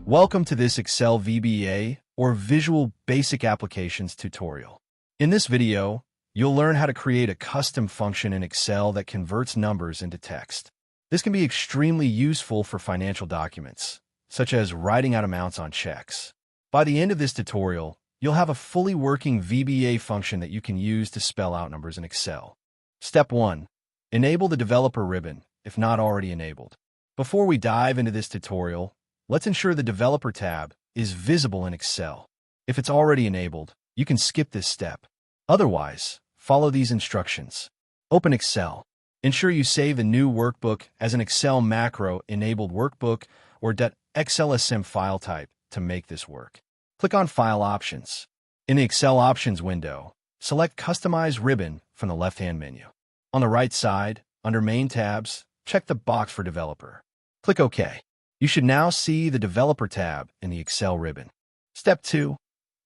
Welcome to this Excel VBA, or Visual Basic Applications tutorial. In this video, you'll learn how to create a custom function in Excel that converts numbers into text. This can be extremely useful for financial documents, such as writing out amounts on checks. By the end of this tutorial, you'll have a fully working VBA function that you can use to spell out numbers in Excel. Step 1. Enable the developer ribbon, if not already enabled. Before we dive into this tutorial, let's ensure the Developer tab is visible in Excel. If it's already enabled, you can skip this step. Otherwise, follow these instructions. Open Excel. Ensure you save the new workbook as an Excel macro-enabled workbook or .xlsm file type to make this work. Click on File Options. In the Excel Options window, select Customize Ribbon from the left-hand menu. On the right side, under Main tabs, check the box for Developer. Click OK. You should now see the Developer tab in the Excel ribbon. Step 2.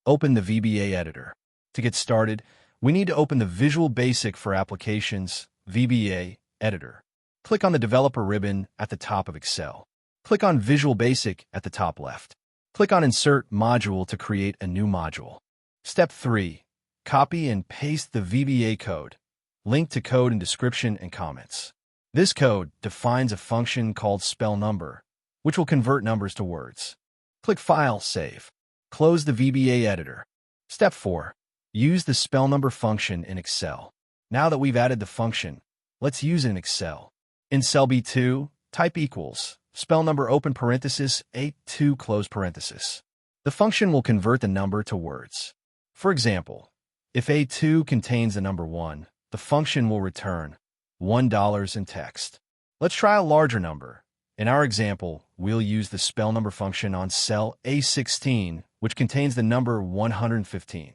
Open the VBA Editor. To get started, we need to open the Visual Basic for Applications VBA Editor. Click on the Developer ribbon at the top of Excel. Click on Visual Basic at the top left. Click on Insert Module to create a new module. Step 3. Copy and paste the VBA code. Link to code in description and comments. This code defines a function called SpellNumber, which will convert numbers to words. Click File, Save. Close the VBA Editor. Step 4. Use the SpellNumber function in Excel. Now that we've added the function, let's use it in Excel. In cell B2, type equals, SpellNumber open parenthesis, A2 close parenthesis. The function will convert the number to words. For example, if A2 contains the number 1, the function will return $1 in text. Let's try a larger number. In our example, we'll use the SpellNumber function on cell A16, which contains the number 115.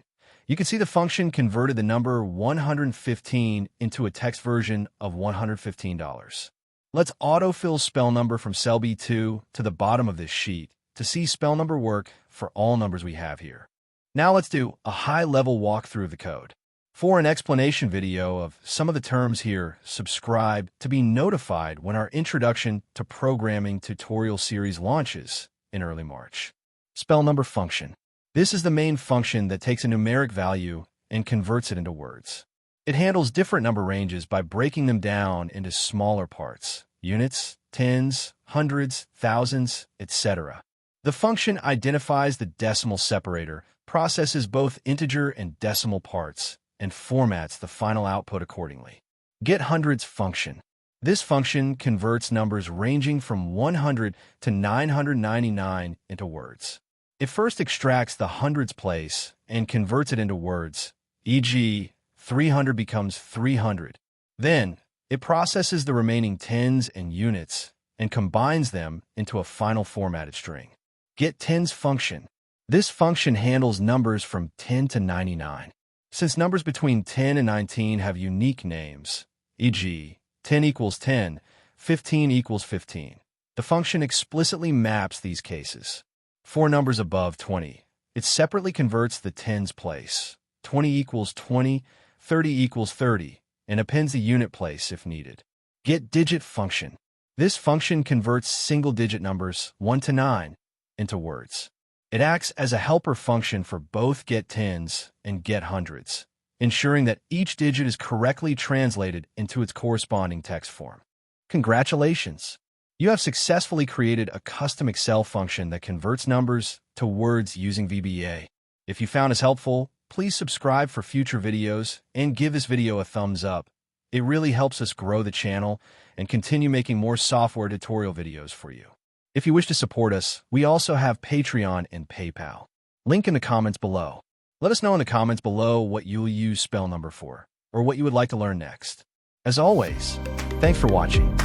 You can see the function converted the number 115 into a text version of $115. Let's autofill SpellNumber from cell B2 to the bottom of this sheet to see SpellNumber work for all numbers we have here. Now let's do a high-level walkthrough of the code. For an explanation video of some of the terms here, subscribe to be notified when our Introduction to Programming tutorial series launches in early March. SpellNumber function. This is the main function that takes a numeric value and converts it into words. It handles different number ranges by breaking them down into smaller parts, units, tens, hundreds, thousands, etc. The function identifies the decimal separator, processes both integer and decimal parts, and formats the final output accordingly. Get hundreds function. This function converts numbers ranging from 100 to 999 into words. It first extracts the hundreds place and converts it into words, e.g., 300 becomes 300. Then, it processes the remaining tens and units and combines them into a final formatted string. Get tens function. This function handles numbers from 10 to 99. Since numbers between 10 and 19 have unique names, e.g., 10 equals 10, 15 equals 15, the function explicitly maps these cases. For numbers above 20, it separately converts the tens place, 20 equals 20, 30 equals 30, and appends the unit place if needed. Get digit function. This function converts single-digit numbers, 1 to 9, into words. It acts as a helper function for both get tens and get hundreds, ensuring that each digit is correctly translated into its corresponding text form. Congratulations! You have successfully created a custom Excel function that converts numbers to words using VBA. If you found this helpful, please subscribe for future videos and give this video a thumbs up. It really helps us grow the channel and continue making more software tutorial videos for you. If you wish to support us, we also have Patreon and PayPal. Link in the comments below. Let us know in the comments below what you'll use SpellNumber for, or what you would like to learn next. As always, thanks for watching.